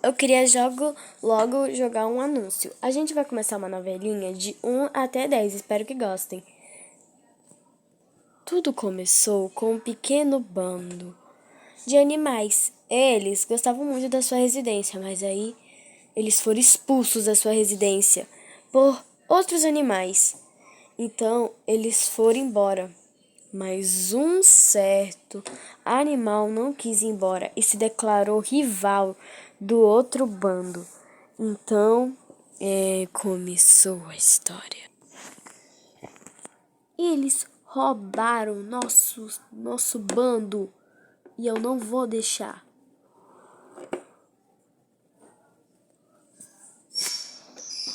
Eu queria logo jogar um anúncio. A gente vai começar uma novelinha de 1 até 10. Espero que gostem. Tudo começou com um pequeno bando de animais. Eles gostavam muito da sua residência, mas aí eles foram expulsos da sua residência por outros animais. Então eles foram embora. Mas um certo animal não quis ir embora e se declarou rival do outro bando. Então, começou a história. Eles roubaram nosso bando e eu não vou deixar.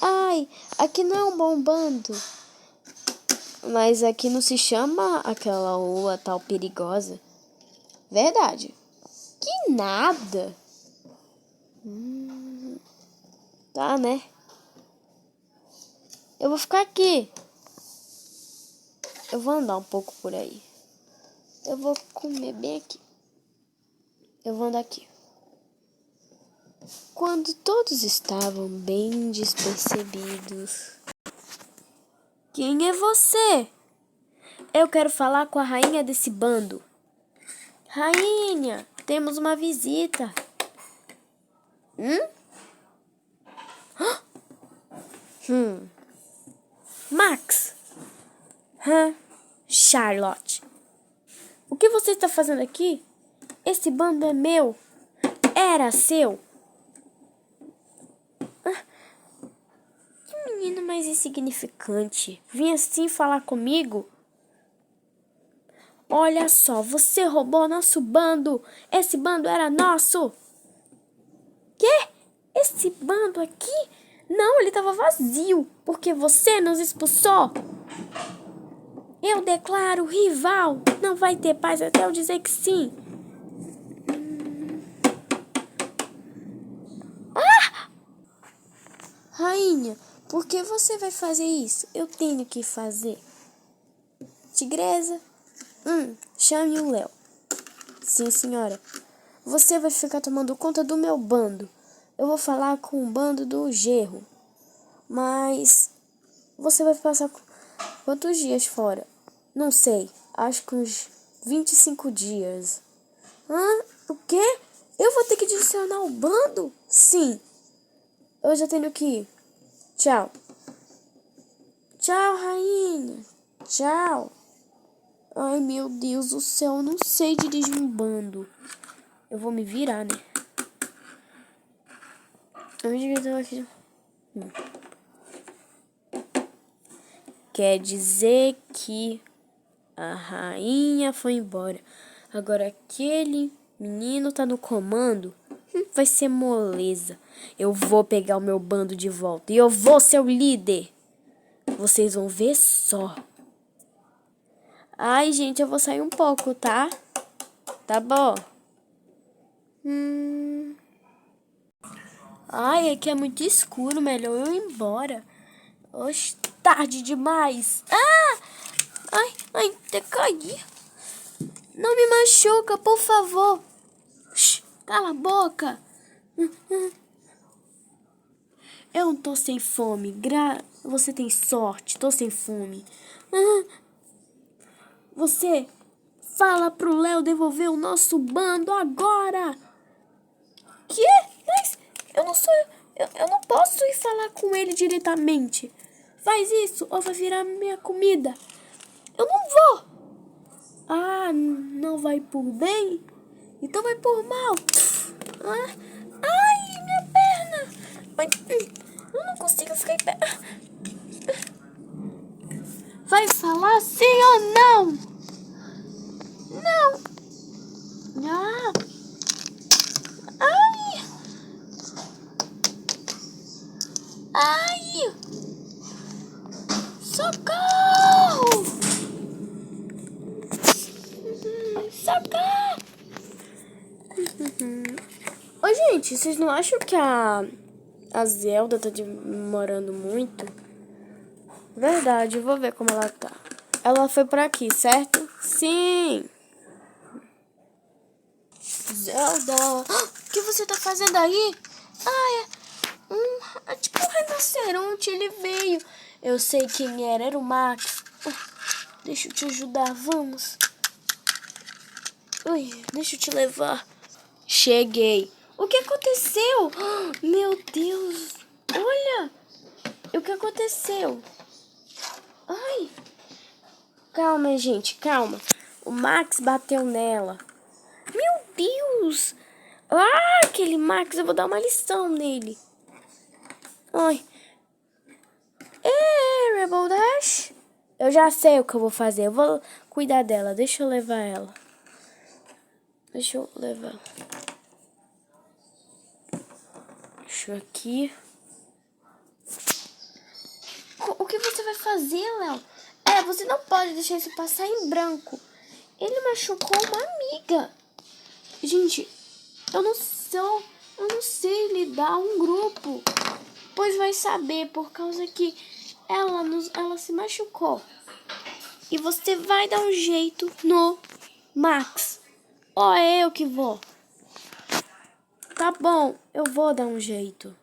Ai, aqui não é um bom bando. Mas aqui não se chama aquela rua tal perigosa. Verdade. Que nada. Tá, né? Eu vou ficar aqui. Eu vou andar um pouco por aí. Eu vou comer bem aqui. Eu vou andar aqui. Quando todos estavam bem despercebidos. Quem é você? Eu quero falar com a rainha desse bando. Rainha, temos uma visita. Max. Charlotte. O que você está fazendo aqui? Esse bando é meu. Era seu. Que menino mais insignificante. Vim assim falar comigo? Olha só, você roubou nosso bando. Esse bando era nosso. Quê? Esse bando aqui? Não, ele estava vazio, porque você nos expulsou. Eu declaro rival. Não vai ter paz até eu dizer que sim. Rainha, por que você vai fazer isso? Eu tenho que fazer. Tigresa, chame o Léo. Sim, senhora. Você vai ficar tomando conta do meu bando. Eu vou falar com o bando do Gerro. Mas você vai passar quantos dias fora? Não sei. Acho que uns 25 dias. O quê? Eu vou ter que direcionar o bando? Sim. Eu já tenho que ir. Tchau. Tchau, rainha. Tchau. Ai, meu Deus do céu. Eu não sei dirigir um bando. Eu vou me virar, né? Aqui. Quer dizer que a rainha foi embora. Agora aquele menino tá no comando. Vai ser moleza. Eu vou pegar o meu bando de volta. E eu vou ser o líder. Vocês vão ver só. Ai, gente, eu vou sair um pouco, tá? Tá bom. Ai, aqui é muito escuro. Melhor eu ir embora. Oxe, tarde demais. Ai, até caí. Não me machuca, por favor. Shhh, cala a boca. Eu não tô sem fome. Você tem sorte, tô sem fome. Você fala pro Léo devolver o nosso bando agora. Que? Mas eu não sou... Eu não posso ir falar com ele diretamente. Faz isso ou vai virar minha comida. Eu não vou. Não vai por bem? Então vai por mal. Ai, minha perna. Eu não consigo ficar em pé. Vai falar sim ou não? Não. Ai. Ai. Socorro. Socorro. Ô, gente, vocês não acham que a Zelda tá demorando muito? Verdade, eu vou ver como ela tá. Ela foi por aqui, certo? Sim. Zelda, o que você tá fazendo aí? É tipo um rinoceronte, ele veio. Eu sei quem era o Max. Deixa eu te ajudar, vamos. Ui, deixa eu te levar. Cheguei. O que aconteceu? Meu Deus. Olha. O que aconteceu? Ai. Calma, gente, calma. O Max bateu nela. Meu Deus. Aquele Max, eu vou dar uma lição nele. Ai. Rebel Dash. Eu já sei o que eu vou fazer. Eu vou cuidar dela. Deixa eu levar ela. Deixa eu levar. Deixa eu aqui. O que você vai fazer, Léo? Você não pode deixar isso passar em branco. Ele machucou uma amiga. Gente, eu não sei lidar um grupo. Pois vai saber, por causa que ela se machucou. E você vai dar um jeito no Max. É eu que vou. Tá bom, eu vou dar um jeito.